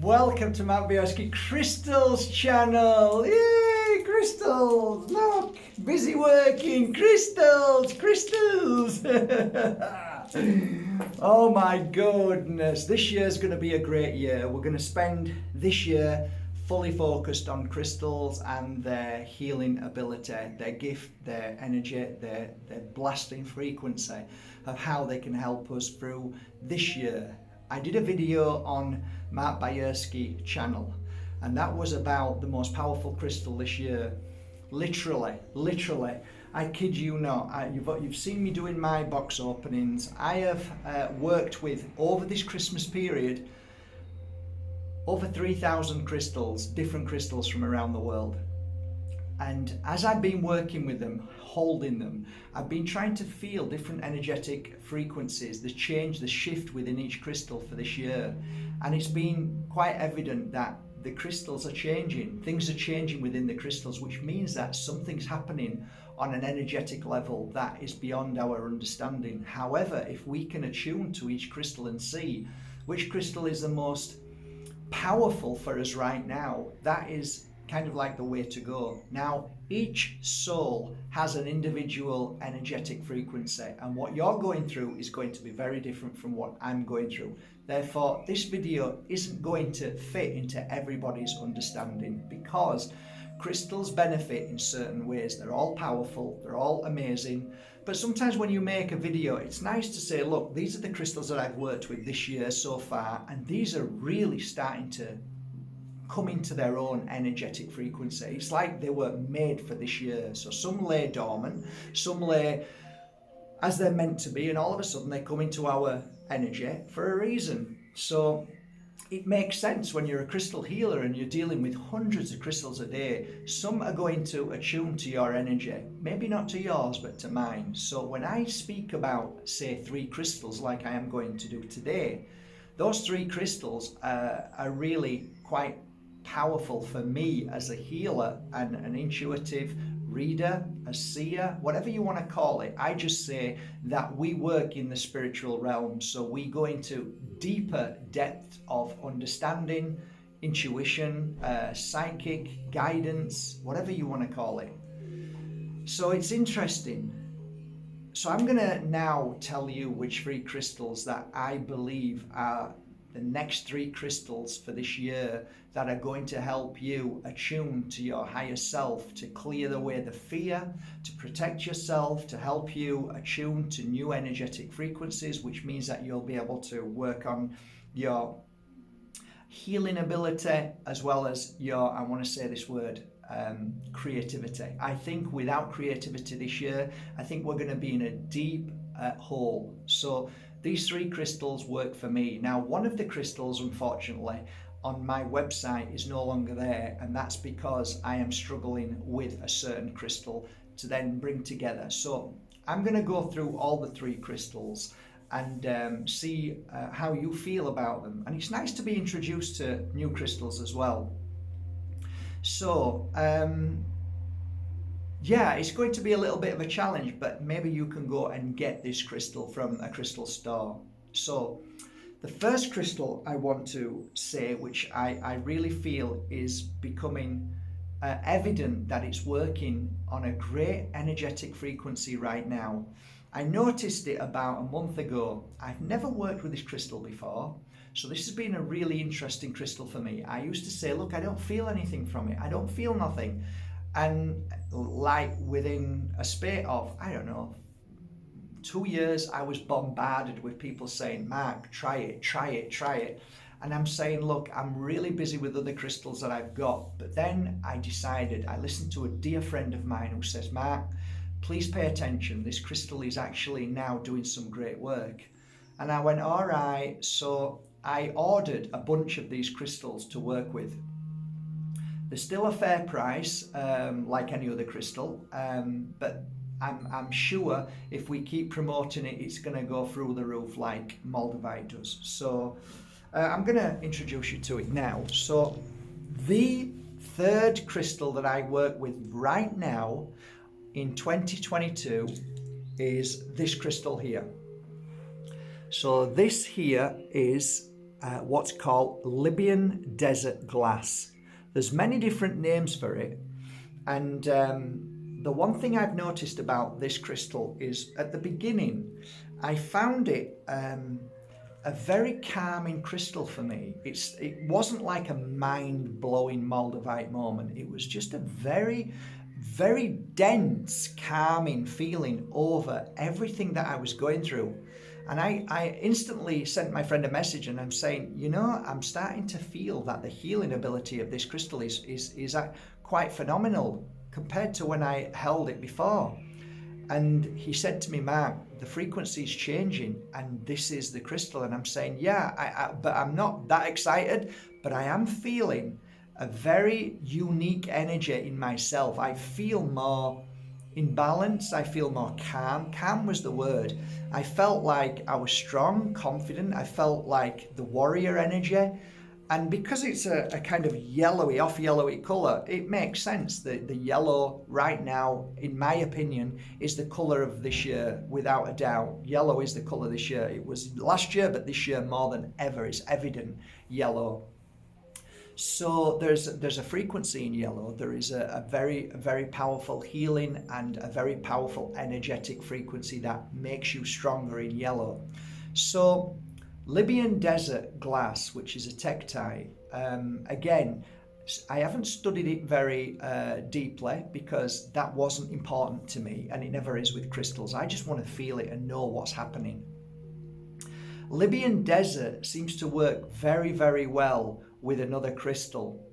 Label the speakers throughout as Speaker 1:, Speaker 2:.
Speaker 1: Welcome to my Bajerski Crystals channel. Yay, crystals! Look, busy working. Crystals, crystals. Oh my goodness, this year's going to be a great year. We're going to spend this year fully focused on crystals and their healing ability, their gift, their energy, their blasting frequency of how they can help us through this year. I did a video on my Bajerski channel, and that was about the most powerful crystal this year. Literally, I kid you not. You've seen me doing my box openings. I have worked with, over this Christmas period, over 3,000 crystals, different crystals from around the world. And as I've been working with them, holding them, I've been trying to feel different energetic frequencies, the change, the shift within each crystal for this year. And it's been quite evident that the crystals are changing. Things are changing within the crystals, which means that something's happening on an energetic level that is beyond our understanding. However, if we can attune to each crystal and see which crystal is the most powerful for us right now, that is kind of like the way to go. Now, each soul has an individual energetic frequency, and what you're going through is going to be very different from what I'm going through. Therefore, this video isn't going to fit into everybody's understanding, because crystals benefit in certain ways. They're all powerful, they're all amazing, but sometimes when you make a video, it's nice to say, look, these are the crystals that I've worked with this year so far, and these are really starting to come into their own energetic frequency. It's like they were made for this year. So some lay dormant, some lay as they're meant to be, and all of a sudden they come into our energy for a reason. So it makes sense when you're a crystal healer and you're dealing with hundreds of crystals a day. Some are going to attune to your energy, maybe not to yours, but to mine. So when I speak about, say, 3 crystals like I am going to do today, those 3 crystals are really quite powerful for me as a healer and an intuitive reader, a seer, whatever you want to call it. I just say that we work in the spiritual realm, so we go into deeper depth of understanding, intuition, psychic guidance, whatever you want to call it. So it's interesting. So I'm going to now tell you which 3 crystals that I believe are the next 3 crystals for this year that are going to help you attune to your higher self, to clear away the fear, to protect yourself, to help you attune to new energetic frequencies, which means that you'll be able to work on your healing ability as well as your, I want to say this word, creativity. I think without creativity this year, I think we're going to be in a deep hole. So these 3 crystals work for me. Now, one of the crystals, unfortunately, on my website is no longer there, and that's because I am struggling with a certain crystal to then bring together. So I'm going to go through all the 3 crystals and see how you feel about them. And it's nice to be introduced to new crystals as well. So yeah, it's going to be a little bit of a challenge, but maybe you can go and get this crystal from a crystal store. So the first crystal I want to say, which I really feel is becoming evident that it's working on a great energetic frequency right now. I noticed it about a month ago. I've never worked with this crystal before, so this has been a really interesting crystal for me. I used to say, look, I don't feel anything from it. I don't feel nothing. And like within a space of, I don't know, 2 years, I was bombarded with people saying, Mark, try it. And I'm saying, look, I'm really busy with other crystals that I've got. But then I decided, I listened to a dear friend of mine who says, Mark, please pay attention. This crystal is actually now doing some great work. And I went, all right. So I ordered a bunch of these crystals to work with. They're still a fair price, like any other crystal, but I'm sure if we keep promoting it, it's going to go through the roof like Moldavite does. So I'm going to introduce you to it now. So the 3rd crystal that I work with right now in 2022 is this crystal here. So this here is what's called Libyan desert glass. There's many different names for it, and the one thing I've noticed about this crystal is at the beginning I found it a very calming crystal for me. It wasn't like a mind-blowing Moldavite moment. It was just a very, very dense, calming feeling over everything that I was going through. And I instantly sent my friend a message and I'm saying, you know, I'm starting to feel that the healing ability of this crystal is quite phenomenal compared to when I held it before. And he said to me, Mark, the frequency is changing and this is the crystal. And I'm saying, yeah, but I'm not that excited, but I am feeling a very unique energy in myself. I feel more in balance. I feel more calm. Calm was the word. I felt like I was strong, confident. I felt like the warrior energy. And because it's a kind of yellowy, off yellowy colour, it makes sense that the yellow right now, in my opinion, is the colour of this year, without a doubt. Yellow is the colour this year. It was last year, but this year more than ever, it's evident yellow. So there's a frequency in yellow. There is a very powerful healing and a very powerful energetic frequency that makes you stronger in yellow. So Libyan desert glass, which is a tektite, again, I haven't studied it very deeply because that wasn't important to me, and it never is with crystals. I just want to feel it and know what's happening. Libyan desert seems to work very, very well with another crystal,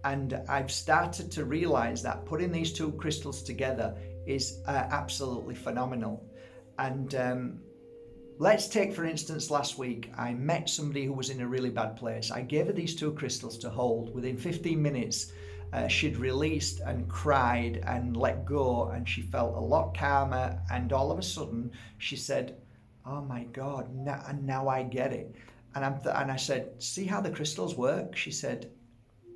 Speaker 1: and I've started to realize that putting these two crystals together is absolutely phenomenal. And let's take, for instance, last week I met somebody who was in a really bad place. I gave her these two crystals to hold. Within 15 minutes she'd released and cried and let go, and she felt a lot calmer, and all of a sudden she said, oh my God, now I get it. And I said, see how the crystals work? She said,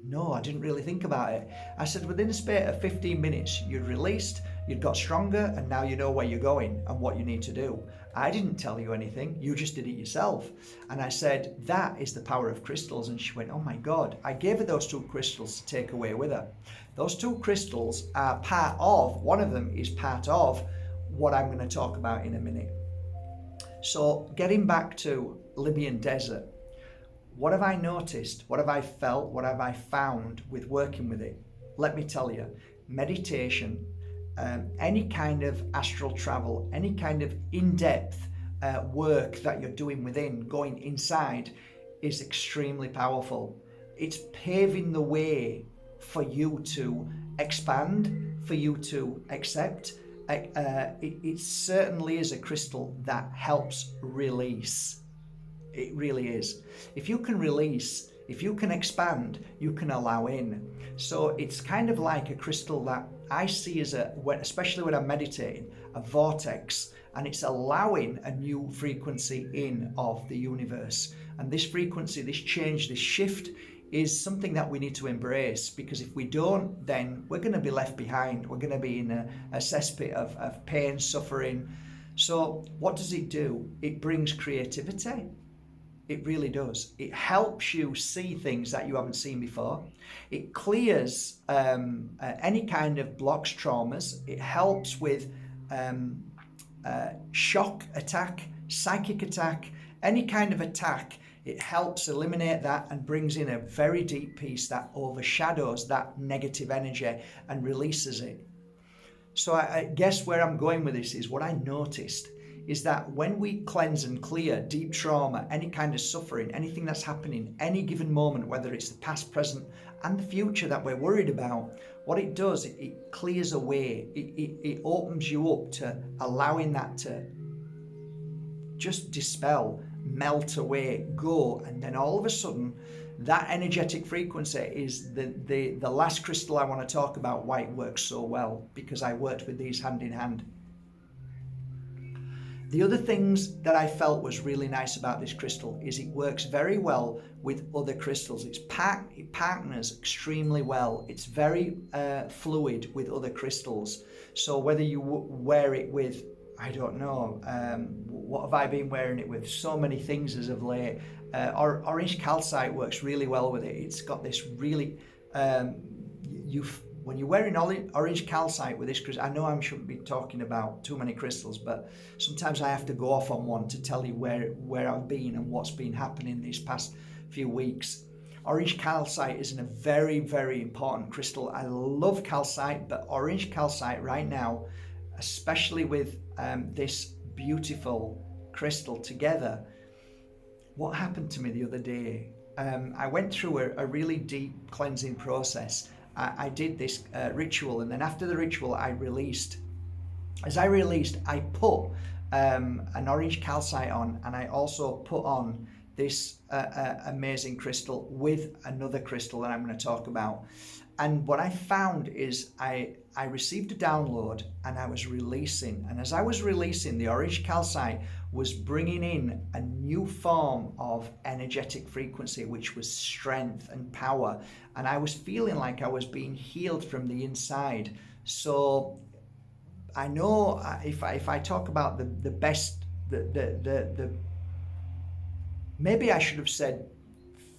Speaker 1: no, I didn't really think about it. I said, within a space of 15 minutes, you'd released, you'd got stronger, and now you know where you're going and what you need to do. I didn't tell you anything, you just did it yourself. And I said, that is the power of crystals. And she went, oh my God. I gave her those two crystals to take away with her. Those two crystals are part of, one of them is part of what I'm going to talk about in a minute. So getting back to Libyan desert, what have I noticed? What have I felt? What have I found with working with it? Let me tell you, meditation, any kind of astral travel, any kind of in-depth work that you're doing within, going inside, is extremely powerful. It's paving the way for you to expand, for you to accept. It certainly is a crystal that helps release. It really is. If you can release, if you can expand, you can allow in. So it's kind of like a crystal that I see as especially when I'm meditating, a vortex, and it's allowing a new frequency in of the universe. And this frequency, this change, this shift is something that we need to embrace, because if we don't, then we're going to be left behind. We're going to be in a cesspit of pain, suffering. So what does it do? It brings creativity. It really does. It helps you see things that you haven't seen before. It clears any kind of blocks, traumas. It helps with shock attack, psychic attack, any kind of attack. It helps eliminate that and brings in a very deep peace that overshadows that negative energy and releases it. So I guess where I'm going with this is what I noticed is that when we cleanse and clear deep trauma, any kind of suffering, anything that's happening, any given moment, whether it's the past, present, and the future that we're worried about, what it does, it clears away. It opens you up to allowing that to just dispel, melt away, go, and then all of a sudden, that energetic frequency is the last crystal I want to talk about, why it works so well, because I worked with these hand in hand. The other things that I felt was really nice about this crystal is it works very well with other crystals. It partners extremely well. It's very fluid with other crystals. So whether you wear it with, I don't know, what have I been wearing it with? So many things as of late. Orange calcite works really well with it. It's got this really, when you're wearing orange calcite with this crystal, I know I shouldn't be talking about too many crystals, but sometimes I have to go off on one to tell you where I've been and what's been happening these past few weeks. Orange calcite is a very, very important crystal. I love calcite, but orange calcite right now, especially with this beautiful crystal together. What happened to me the other day? I went through a really deep cleansing process. I did this ritual, and then after the ritual I released. As I released, I put an orange calcite on, and I also put on this amazing crystal with another crystal that I'm going to talk about. And what I found is I received a download and I was releasing. And as I was releasing, the orange calcite was bringing in a new form of energetic frequency, which was strength and power. And I was feeling like I was being healed from the inside. So I know if I talk about the best, maybe I should have said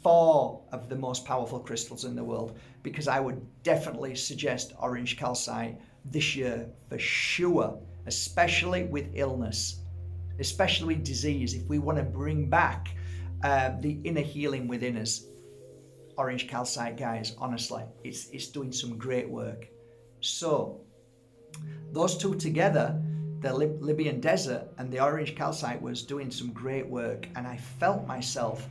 Speaker 1: 4 of the most powerful crystals in the world, because I would definitely suggest orange calcite this year for sure, especially with illness, especially with disease. If we want to bring back the inner healing within us, orange calcite, guys, honestly, it's doing some great work. So those two together, the Libyan desert and the orange calcite, was doing some great work, and I felt myself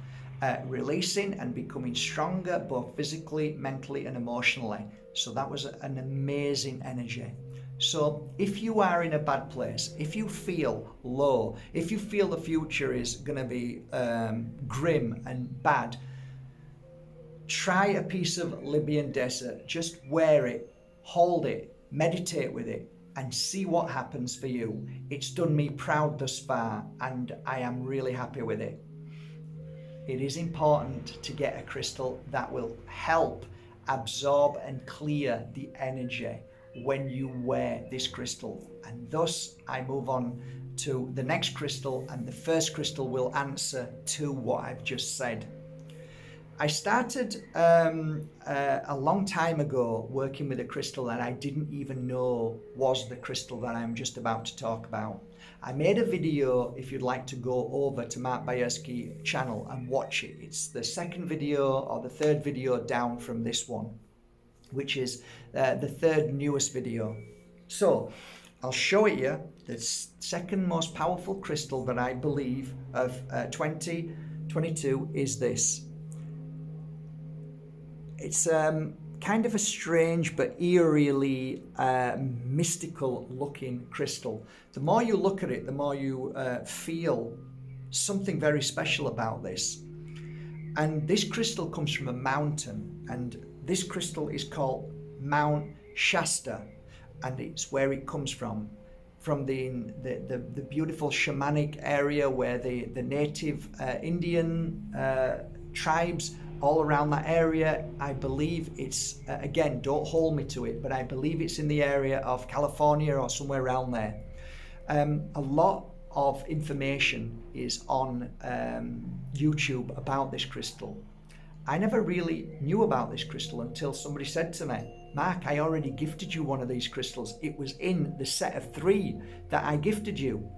Speaker 1: releasing and becoming stronger, both physically, mentally and emotionally. So that was an amazing energy. So if you are in a bad place, if you feel low, if you feel the future is going to be grim and bad, try a piece of Libyan desert. Just wear it, hold it, meditate with it, and see what happens for you. It's done me proud thus far, and I am really happy with it. It is important to get a crystal that will help absorb and clear the energy when you wear this crystal. And thus I move on to the next crystal, and the first crystal will answer to what I've just said. I started a long time ago working with a crystal that I didn't even know was the crystal that I'm just about to talk about. I made a video, if you'd like to go over to Mark Bajerski channel and watch it. It's the second video or the third video down from this one, which is the third newest video. So I'll show it you. The second most powerful crystal that I believe of 2022 is this. It's kind of a strange but eerily mystical looking crystal. The more you look at it, the more you feel something very special about this. And this crystal comes from a mountain, and this crystal is called Mount Shasta, and it's where it comes from the beautiful shamanic area where the native Indian tribes all around that area. I believe it's, again, don't hold me to it, but I believe it's in the area of California or somewhere around there. A lot of information is on YouTube about this crystal. I never really knew about this crystal until somebody said to me, Mark, I already gifted you one of these crystals. It was in the set of 3 that I gifted you.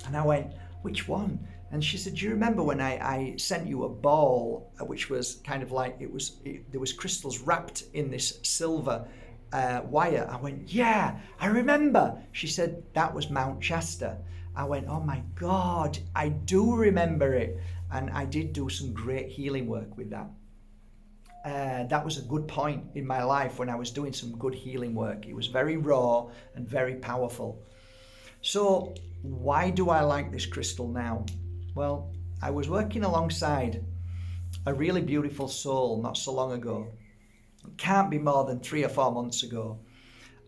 Speaker 1: And I went, which one? And she said, do you remember when I sent you a ball, which was kind of like, there was crystals wrapped in this silver wire? I went, yeah, I remember. She said, that was Mount Shasta. I went, oh my God, I do remember it. And I did do some great healing work with that. That was a good point in my life when I was doing some good healing work. It was very raw and very powerful. So why do I like this crystal now? Well, I was working alongside a really beautiful soul not so long ago. It can't be more than 3 or 4 months ago.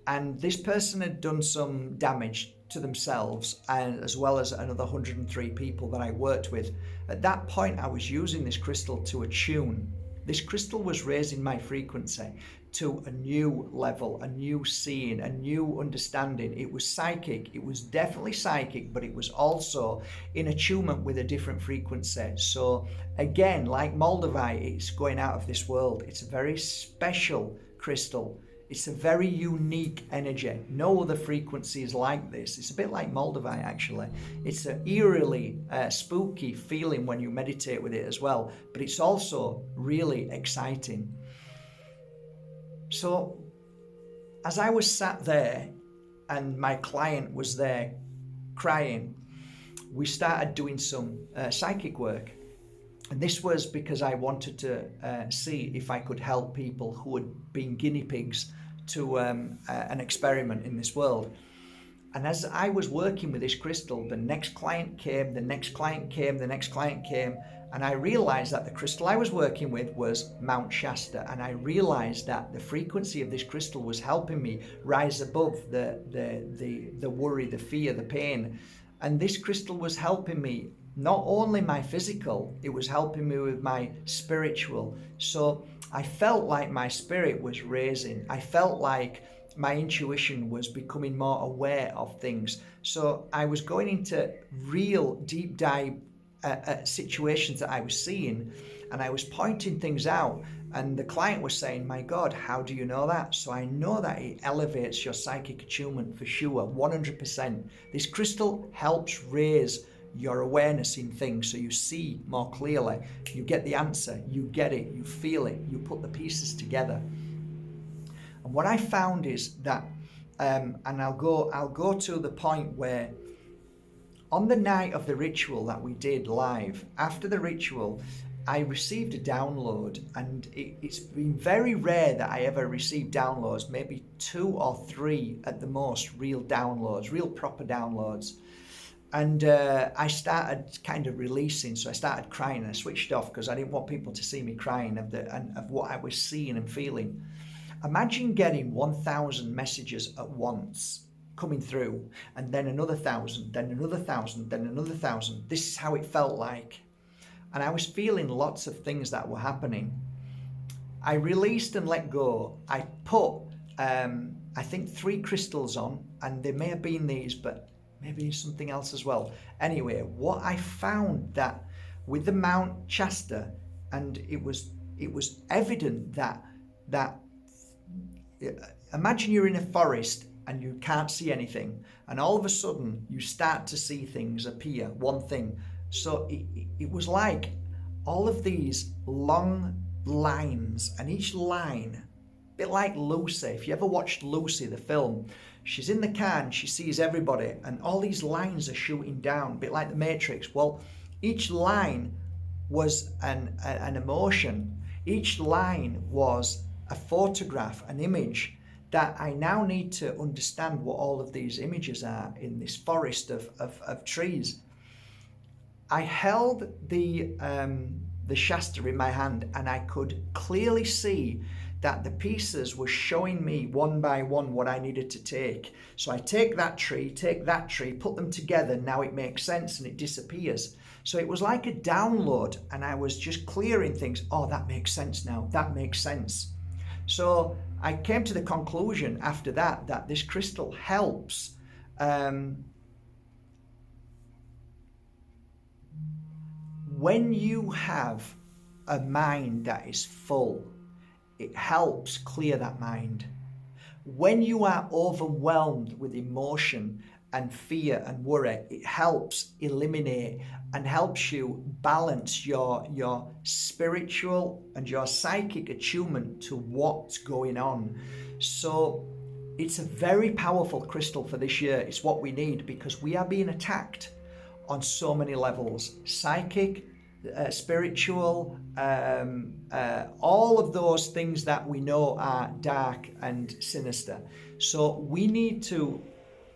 Speaker 1: And this person had done some damage to themselves, and as well as another 103 people that I worked with. At that point, I was using this crystal to attune This crystal was raising my frequency to a new level, a new seeing, a new understanding. It was psychic. It was definitely psychic, but it was also in attunement with a different frequency. So again, like Moldavite, it's going out of this world. It's a very special crystal. It's a very unique energy. No other frequency is like this. It's a bit like Moldavite, actually. It's an eerily spooky feeling when you meditate with it as well, but it's also really exciting. So as I was sat there and my client was there crying, we started doing some psychic work. And this was because I wanted to see if I could help people who had been guinea pigs to an experiment in this world. And as I was working with this crystal, the next client came, the next client came, the next client came, and I realized that the crystal I was working with was Mount Shasta, and I realized that the frequency of this crystal was helping me rise above the worry, the fear, the pain. And this crystal was helping me, not only my physical, it was helping me with my spiritual. So I felt like my spirit was raising. I felt like my intuition was becoming more aware of things. So I was going into real deep dive situations that I was seeing, and I was pointing things out, and the client was saying, my God, how do you know that? So I know that it elevates your psychic attunement for sure, 100%. This crystal helps raise your awareness in things so you see more clearly, you get the answer, you get it, you feel it, you put the pieces together. And what I found is that, and I'll go to the point where on the night of the ritual that we did live, after the ritual, I received a download, and it's been very rare that I ever received downloads, maybe 2 or 3 at the most, real downloads, real proper downloads. And I started kind of releasing, so I started crying, and I switched off because I didn't want people to see me crying of what I was seeing and feeling. Imagine getting 1,000 messages at once coming through, and then another 1,000, then another 1,000, then another 1,000. This is how it felt like. And I was feeling lots of things that were happening. I released and let go. I put, I think 3 crystals on, and there may have been these, but maybe something else as well. Anyway, what I found that with the Mount Shasta, and it was evident that imagine you're in a forest and you can't see anything, and all of a sudden you start to see things appear, one thing. So it was like all of these long lines, and each line, a bit like Lucy. If you ever watched Lucy, the film, she's in the car and she sees everybody, and all these lines are shooting down, a bit like the Matrix. Well, each line was an emotion. Each line was a photograph, an image, that I now need to understand what all of these images are in this forest of trees. I held the Shasta in my hand, and I could clearly see that the pieces were showing me one by one what I needed to take. So I take that tree, put them together, now it makes sense, and it disappears. So it was like a download, and I was just clearing things. Oh, that makes sense now, that makes sense. So I came to the conclusion after that this crystal helps when you have a mind that is full, it helps clear that mind. When you are overwhelmed with emotion and fear and worry, it helps eliminate and helps you balance your spiritual and your psychic attunement to what's going on. So it's a very powerful crystal for this year. It's what we need, because we are being attacked on so many levels: psychic, spiritual, all of those things that we know are dark and sinister. So we need to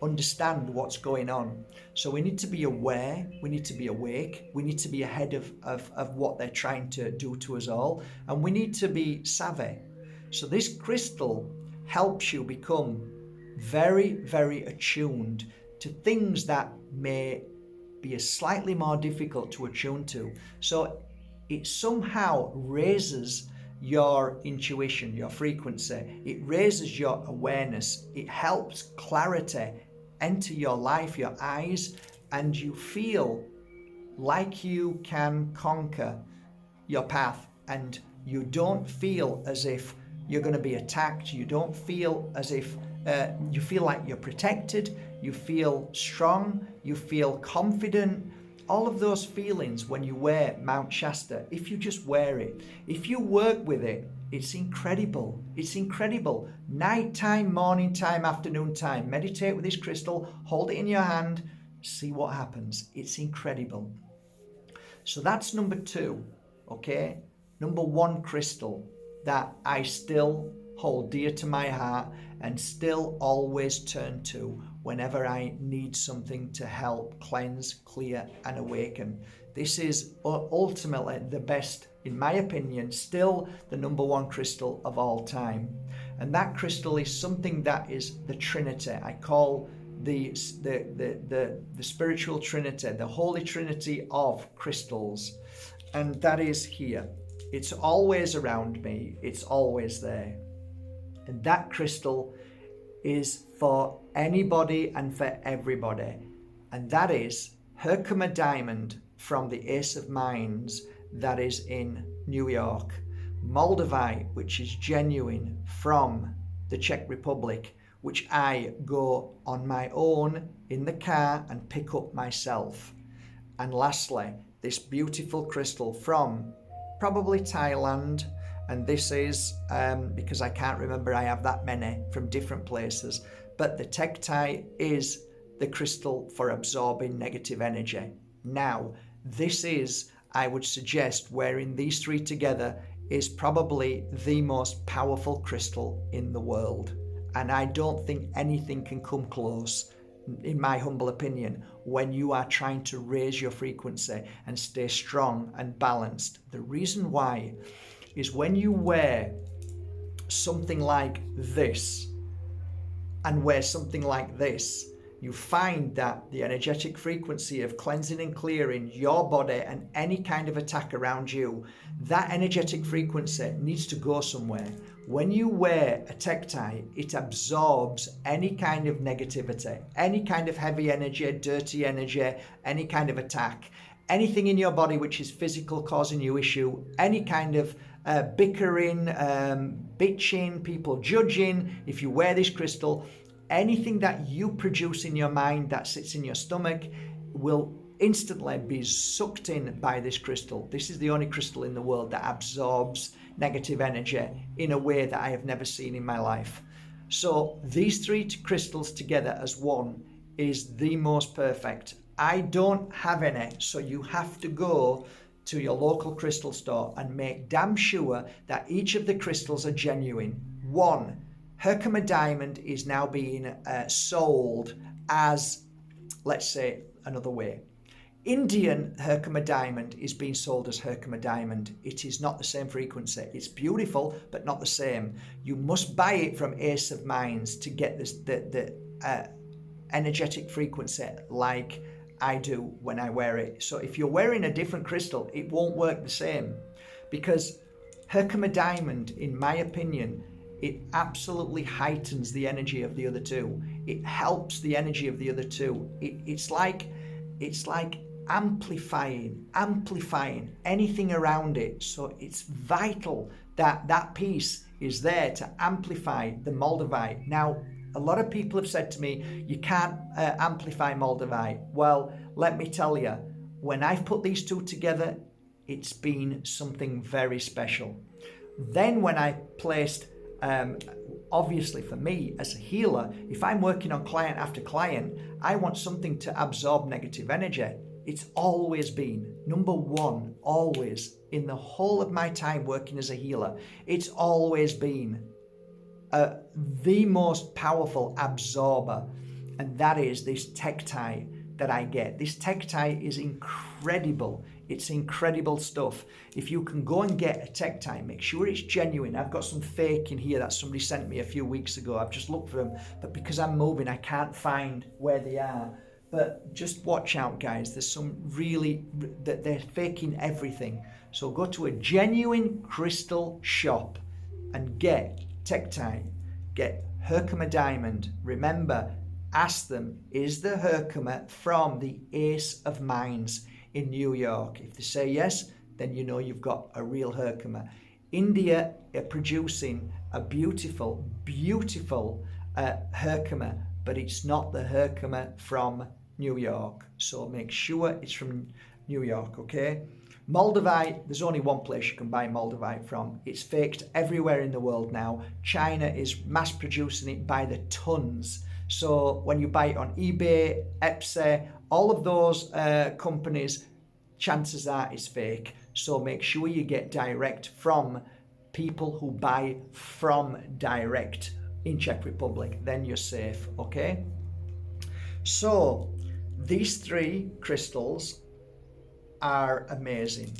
Speaker 1: understand what's going on. So we need to be aware, we need to be awake, we need to be ahead of what they're trying to do to us all, and we need to be savvy. So this crystal helps you become very, very attuned to things that may be slightly more difficult to attune to. So it somehow raises your intuition, your frequency. It raises your awareness. It helps clarity enter your life, your eyes, and you feel like you can conquer your path, and you don't feel as if you're going to be attacked. You don't feel as if you feel like you're protected. You feel strong. You feel confident. All of those feelings when you wear Mount Shasta, if you just wear it, if you work with it, it's incredible. It's incredible. Nighttime, morning time, afternoon time. Meditate with this crystal. Hold it in your hand. See what happens. It's incredible. So that's number 2. Okay. Number 1 crystal that I still hold dear to my heart and still always turn to whenever I need something to help cleanse, clear, and awaken. This is ultimately the best, in my opinion, still the number 1 crystal of all time. And that crystal is something that is the Trinity. I call the spiritual Trinity, the Holy Trinity of crystals. And that is here. It's always around me. It's always there. And that crystal is for anybody and for everybody. And that is Herkimer Diamond from the Ace of Mines that is in New York. Moldavite, which is genuine from the Czech Republic, which I go on my own in the car and pick up myself. And lastly, this beautiful crystal from probably Thailand, and this is because I can't remember, I have that many from different places, but the tektite is the crystal for absorbing negative energy. Now, this is, I would suggest, wearing these 3 together is probably the most powerful crystal in the world, and I don't think anything can come close, in my humble opinion, when you are trying to raise your frequency and stay strong and balanced. The reason why is when you wear something like this and wear something like this, you find that the energetic frequency of cleansing and clearing your body and any kind of attack around you, that energetic frequency needs to go somewhere. When you wear a tektite, it absorbs any kind of negativity, any kind of heavy energy, dirty energy, any kind of attack, anything in your body which is physical causing you issue, any kind of bickering, bitching, people judging. If you wear this crystal, anything that you produce in your mind that sits in your stomach will instantly be sucked in by this crystal. This is the only crystal in the world that absorbs negative energy in a way that I have never seen in my life. So these 3 crystals together as one is the most perfect. I don't have any, so you have to go to your local crystal store and make damn sure that each of the crystals are genuine. 1, Herkimer Diamond is now being sold as, let's say, another way. Indian Herkimer Diamond is being sold as Herkimer Diamond. It is not the same frequency. It's beautiful, but not the same. You must buy it from Ace of Mines to get this the energetic frequency like I do when I wear it. So if you're wearing a different crystal, it won't work the same, because Herkimer Diamond, in my opinion, it absolutely heightens the energy of the other 2. It helps the energy of the other 2. It's like amplifying anything around it. So it's vital that that piece is there to amplify the Moldavite. Now, a lot of people have said to me, you can't amplify Moldavite. Well, let me tell you, when I've put these 2 together, it's been something very special. Then when I placed, obviously for me as a healer, if I'm working on client after client, I want something to absorb negative energy. It's always been number 1, always, in the whole of my time working as a healer, it's always been the most powerful absorber, and that is this tektite that I get. This tektite is incredible. It's incredible stuff. If you can go and get a tektite, make sure it's genuine. I've got some fake in here that somebody sent me a few weeks ago. I've just looked for them, but because I'm moving, I can't find where they are. But just watch out, guys. There's some really, that they're faking everything. So go to a genuine crystal shop and get Tektite, get Herkimer Diamond. Remember, ask them, is the Herkimer from the Ace of Mines in New York? If they say yes, then you know you've got a real Herkimer. India are producing a beautiful, beautiful Herkimer, but it's not the Herkimer from New York. So make sure it's from New York, okay? Moldavite, there's only one place you can buy Moldavite from. It's faked everywhere in the world now. China is mass producing it by the tons. So when you buy it on eBay, Etsy, all of those companies, chances are it's fake. So make sure you get direct from people who buy from direct in Czech Republic. Then you're safe, okay? So these three crystals are amazing,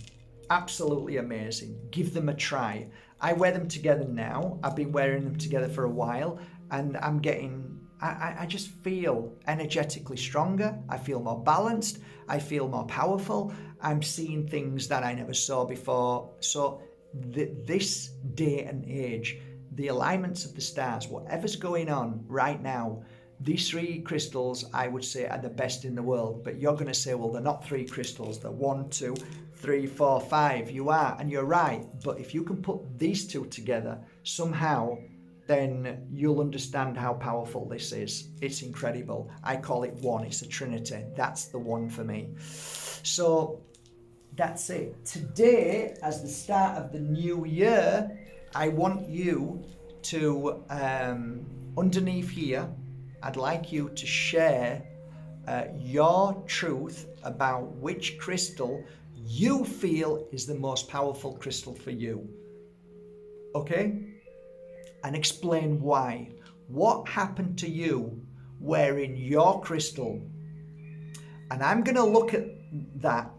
Speaker 1: absolutely amazing. Give them a try. I wear them together now. I've been wearing them together for a while, and I'm getting, I just feel energetically stronger. I feel more balanced. I feel more powerful. I'm seeing things that I never saw before. So this day and age, the alignments of the stars, whatever's going on right now, these three crystals, I would say, are the best in the world. But you're going to say, well, they're not three crystals. They're 1, 2, 3, 4, 5. You are, and you're right. But if you can put these two together somehow, then you'll understand how powerful this is. It's incredible. I call it one. It's a trinity. That's the one for me. So that's it. Today, as the start of the new year, I want you to, underneath here, I'd like you to share your truth about which crystal you feel is the most powerful crystal for you. Okay? And explain why. What happened to you wearing your crystal? And I'm going to look at that.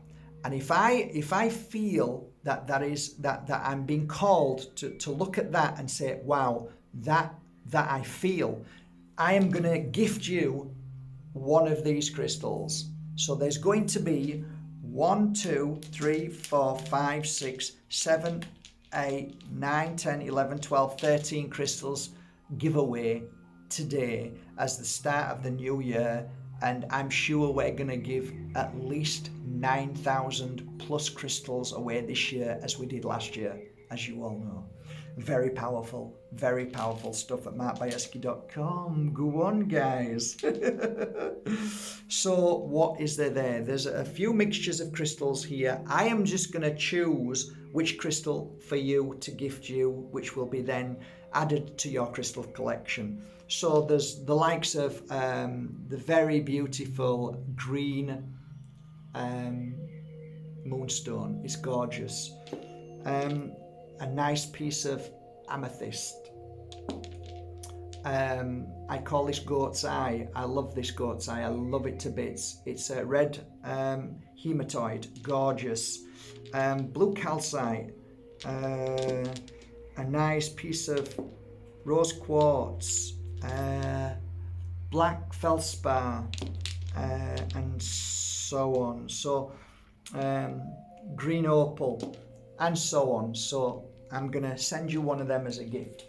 Speaker 1: And if I feel that I'm being called to look at that and say, wow, that I feel, I am going to gift you one of these crystals. So there's going to be 1, 2, 3, 4, 5, 6, 7, 8, 9, 10, 11, 12, 13 crystals giveaway today as the start of the new year. And I'm sure we're going to give at least 9,000 plus crystals away this year as we did last year, as you all know. Very powerful stuff at markbajerski.com. Go on, guys. So what is there? There's a few mixtures of crystals here. I am just going to choose which crystal for you to gift you, which will be then added to your crystal collection. So there's the likes of the very beautiful green moonstone. It's gorgeous. A nice piece of amethyst. I call this goat's eye. I love this goat's eye. I love it to bits. It's a red hematoid. Gorgeous. Blue calcite. A nice piece of rose quartz. Black feldspar. And so on. So green opal. And so on. So I'm going to send you one of them as a gift.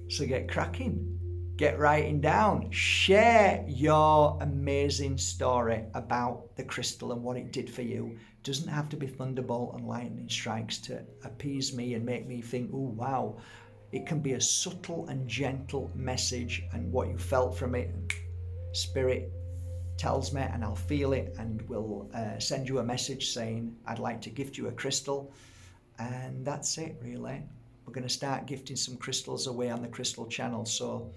Speaker 1: So get cracking. Get writing down. Share your amazing story about the crystal and what it did for you. It doesn't have to be thunderbolt and lightning strikes to appease me and make me think, oh, wow. It can be a subtle and gentle message, and what you felt from it, Spirit tells me, and I'll feel it, and will send you a message saying I'd like to gift you a crystal. And that's it, really. We're going to start gifting some crystals away on the crystal channel, so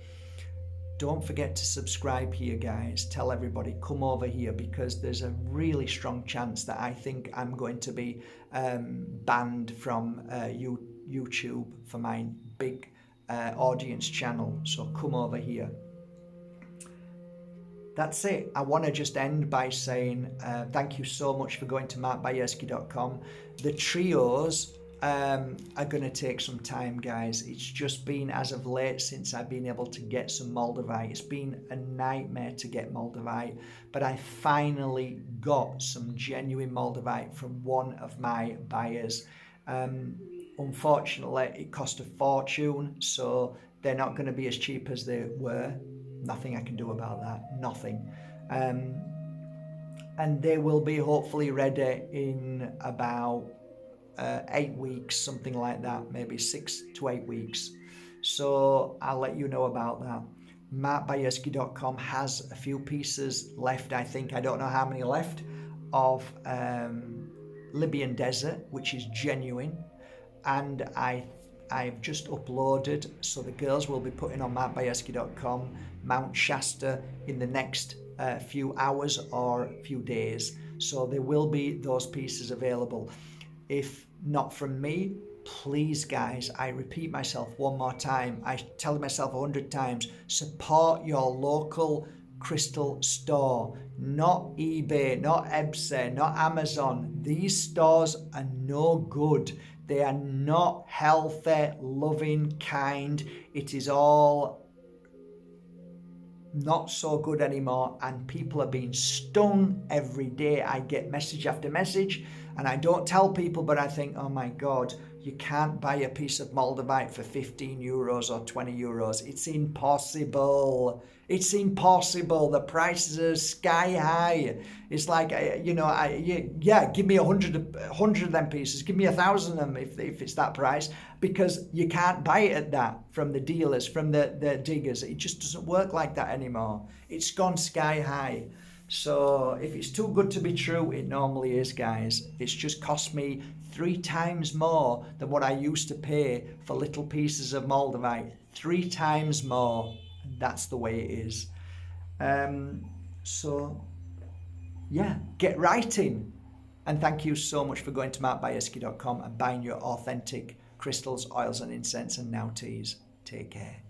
Speaker 1: don't forget to subscribe here, guys. Tell everybody, come over here, because there's a really strong chance that I think I'm going to be banned from YouTube for my big audience channel, so come over here. That's it. I want to just end by saying thank you so much for going to markbajerski.com. The trios are going to take some time, guys. It's just been as of late since I've been able to get some Moldavite. It's been a nightmare to get Moldavite, but I finally got some genuine Moldavite from one of my buyers. Unfortunately, it cost a fortune, so they're not going to be as cheap as they were. Nothing I can do about that. Nothing. And they will be hopefully ready in about 8 weeks, something like that, maybe 6 to 8 weeks. So I'll let you know about that. Bajerski.com has a few pieces left, I think. I don't know how many left, of Libyan Desert, which is genuine. And I've just uploaded, so the girls will be putting on Bajerski.com Mount Shasta in the next few hours or few days. So there will be those pieces available. If not from me, please, guys, I repeat myself one more time. I tell myself 100 times, support your local crystal store. Not eBay, not Etsy, not Amazon. These stores are no good. They are not healthy, loving, kind. It is all not so good anymore, and people are being stung every day. I get message after message, and I don't tell people, but I think, oh my God, you can't buy a piece of Moldavite for 15 euros or 20 euros. It's impossible. It's impossible. The prices are sky high. It's like, give me 100 of them pieces. Give me 1,000 of them if it's that price, because you can't buy it at that from the dealers, from the diggers. It just doesn't work like that anymore. It's gone sky high. So if it's too good to be true, it normally is, guys. It's just cost me 3 times more than what I used to pay for little pieces of Moldavite. 3 times more. And that's the way it is. Get writing. And thank you so much for going to markbajerski.com and buying your authentic crystals, oils and incense and now teas. Take care.